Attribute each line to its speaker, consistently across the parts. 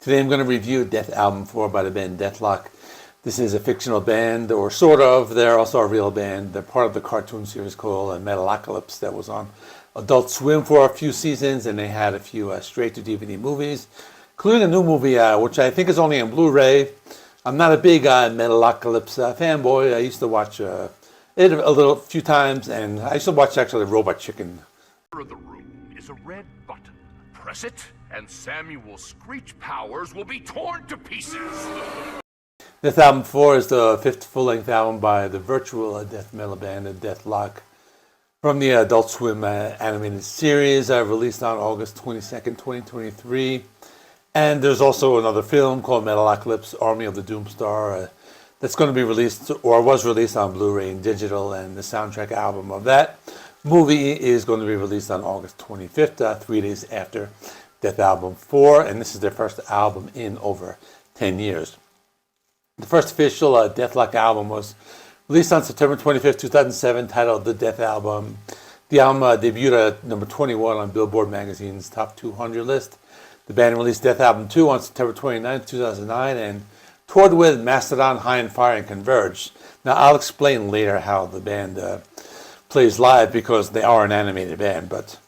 Speaker 1: Today I'm going to review Dethalbum IV by the band Dethklok. This is a fictional band, or sort of. They're also a real band. They're part of the cartoon series called Metalocalypse that was on Adult Swim for a few seasons, and they had a few straight-to-DVD movies, including a new movie which I think is only on Blu-ray. I'm not a big Metalocalypse fanboy. I used to watch it a few times, and I used to watch actually Robot Chicken.
Speaker 2: Of the room is a red button. Press it, and Samuel's screech powers will be torn to pieces.
Speaker 1: Dethalbum IV is the fifth full-length album by the virtual death metal band Dethklok from the Adult Swim animated series, released on August 22nd, 2023. And there's also another film called Metalocalypse, Army of the Doomstar, that's going to be released, or was released on Blu-ray and digital, and the soundtrack album of that movie is going to be released on August 25th, 3 days after Dethalbum IV, and this is their first album in over 10 years. The first official Dethklok album was released on September 25th, 2007, titled The Dethalbum. The album debuted at number 21 on Billboard magazine's Top 200 list. The band released Dethalbum II on September 29th, 2009, and toured with Mastodon, High and Fire, and Converge. Now, I'll explain later how the band plays live, because they are an animated band. But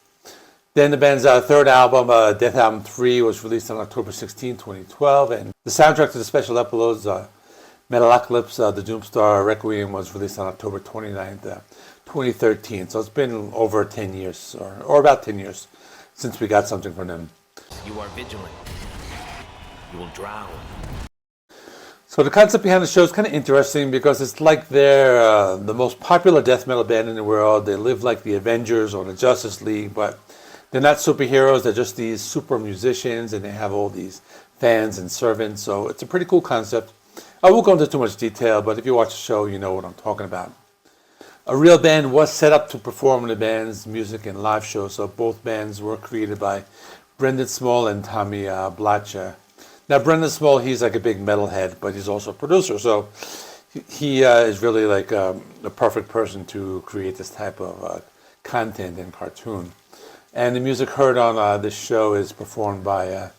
Speaker 1: then the band's third album, Dethalbum III, was released on October 16, 2012, and the soundtrack to the special episodes, Metalocalypse, The Doomstar Requiem, was released on October 29th, 2013. So it's been over 10 years, or about 10 years, since we got something from them.
Speaker 3: You are vigilant. You will drown.
Speaker 1: So the concept behind the show is kind of interesting, because it's like they're the most popular death metal band in the world. They live like the Avengers or the Justice League, but they're not superheroes. They're just these super musicians, and they have all these fans and servants. So it's a pretty cool concept. I won't go into too much detail, but if you watch the show, you know what I'm talking about. A real band was set up to perform the band's music and live shows. So both bands were created by Brendan Small and Tommy Blacha. Now, Brendan Small, he's like a big metalhead, but he's also a producer. So he is really like the perfect person to create this type of content and cartoon. And the music heard on this show is performed by,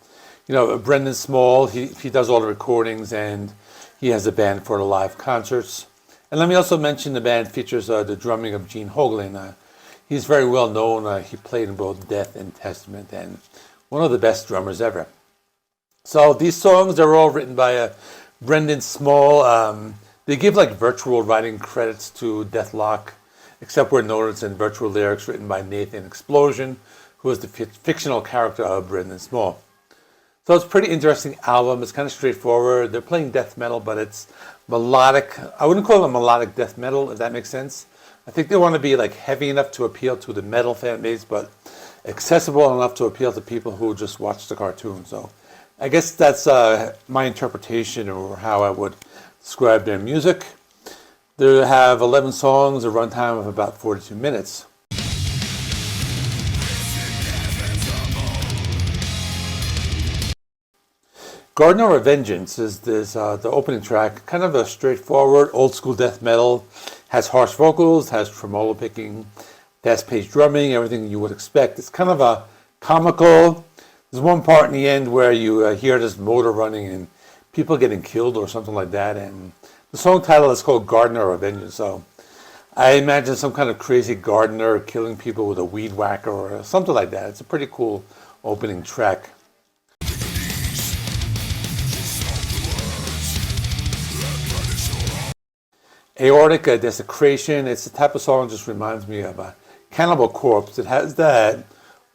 Speaker 1: Brendan Small. He does all the recordings, and he has a band for the live concerts. And let me also mention the band features the drumming of Gene Hoglan. He's very well known. He played in both Death and Testament, and one of the best drummers ever. So these songs are all written by Brendan Small. They give like virtual writing credits to Dethklok, except where noted it's in virtual lyrics written by Nathan Explosion, who is the fictional character of Brendan Small. So it's a pretty interesting album. It's kind of straightforward. They're playing death metal, but it's melodic. I wouldn't call it melodic death metal, if that makes sense. I think they want to be like heavy enough to appeal to the metal fan base, but accessible enough to appeal to people who just watch the cartoon. So I guess that's my interpretation, or how I would describe their music. They have 11 songs, a runtime of about 42 minutes. Gardener of Vengeance is the opening track, kind of a straightforward, old-school death metal. Has harsh vocals, has tremolo picking, fast-paced drumming, everything you would expect. It's kind of a comical. There's one part in the end where you hear this motor running and people getting killed or something like that. And the song title is called Gardener of Vengeance. So I imagine some kind of crazy gardener killing people with a weed whacker or something like that. It's a pretty cool opening track. Aortic Desecration. It's the type of song that just reminds me of Cannibal Corpse. It has that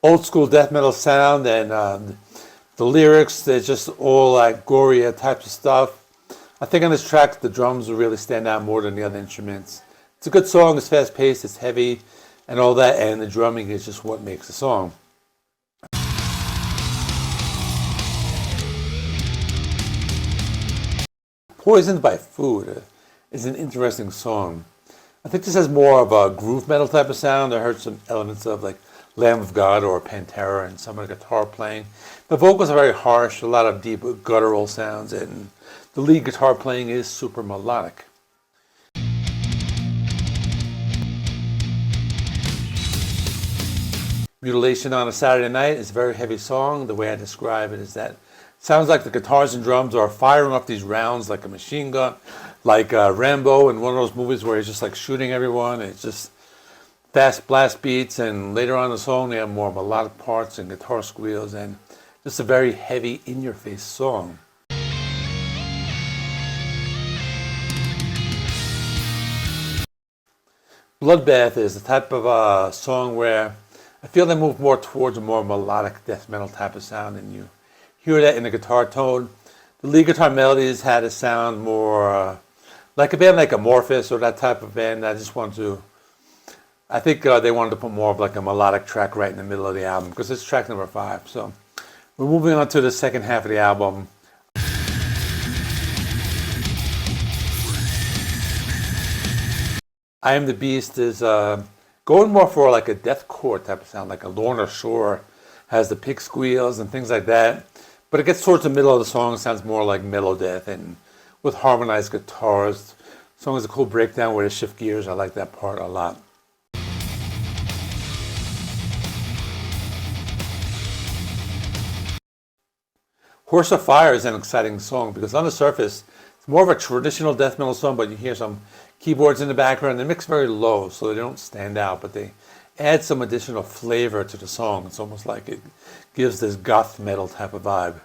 Speaker 1: old school death metal sound, and the lyrics, they're just all like gory types of stuff. I think on this track the drums will really stand out more than the other instruments. It's a good song. It's fast paced, it's heavy, and all that, and the drumming is just what makes the song. Poisoned by Food is an interesting song. I think this has more of a groove metal type of sound. I heard some elements of like Lamb of God or Pantera and some of the guitar playing. The vocals are very harsh, a lot of deep guttural sounds, and the lead guitar playing is super melodic. Mutilation on a Saturday Night is a very heavy song. The way I describe it is that Sounds like the guitars and drums are firing off these rounds like a machine gun, like Rambo in one of those movies where he's just like shooting everyone. It's just fast blast beats, and later on in the song they have more melodic parts and guitar squeals, and just a very heavy, in-your-face song. Bloodbath is the type of song where I feel they move more towards a more melodic death metal type of sound, and you hear that in the guitar tone. The lead guitar melodies had a sound more like a band like Amorphous or that type of band. I think they wanted to put more of like a melodic track right in the middle of the album, because it's track number 5. So we're moving on to the second half of the album. I Am the Beast is going more for like a deathcore type of sound, like a Lorna Shore has the pig squeals and things like that. But it gets towards the middle of the song, it sounds more like metal death and with harmonized guitars. The song has a cool breakdown where they shift gears. I like that part a lot. Horse of Fire is an exciting song because on the surface, it's more of a traditional death metal song, but you hear some keyboards in the background. They mix very low, so they don't stand out, but they add some additional flavor to the song. It's almost like it gives this goth metal type of vibe.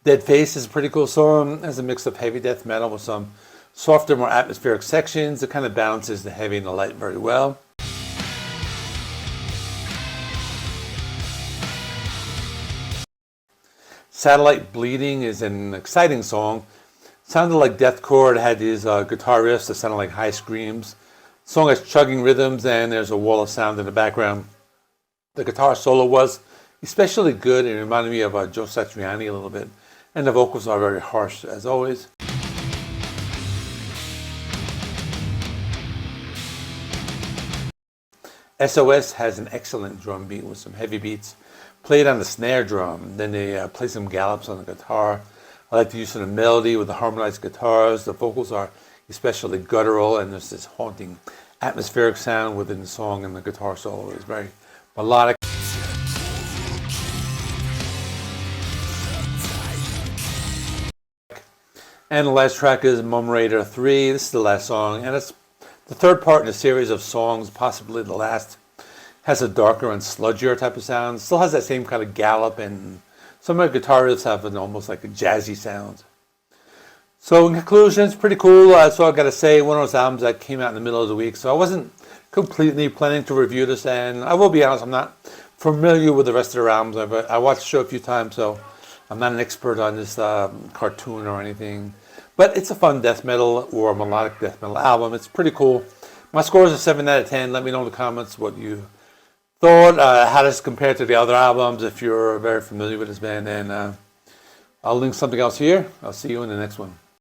Speaker 1: Dead Face is a pretty cool song. It has a mix of heavy death metal with some softer, more atmospheric sections. It kind of balances the heavy and the light very well. Satellite Bleeding is an exciting song. It sounded like deathcore. It had these guitar riffs that sounded like high screams. The song has chugging rhythms and there's a wall of sound in the background. The guitar solo was especially good. It reminded me of Joe Satriani a little bit. And the vocals are very harsh as always. SOS has an excellent drum beat with some heavy beats played on the snare drum. Then they play some gallops on the guitar. I like the use of the melody with the harmonized guitars. The vocals are especially guttural, and there's this haunting atmospheric sound within the song, and the guitar solo is very melodic. And the last track is Mum Raider 3. This is the last song, and it's the third part in a series of songs, possibly the last. Has a darker and sludgier type of sound. Still has that same kind of gallop, and some of the guitar riffs have an almost like a jazzy sound. So in conclusion, it's pretty cool. That's all I got to say. One of those albums that came out in the middle of the week, so I wasn't completely planning to review this, and I will be honest, I'm not familiar with the rest of their albums. I watched the show a few times, so I'm not an expert on this cartoon or anything. But it's a fun death metal or melodic death metal album. It's pretty cool. My score is a 7 out of 10. Let me know in the comments what you thought. How does it compare to the other albums if you're very familiar with this band. And I'll link something else here. I'll see you in the next one.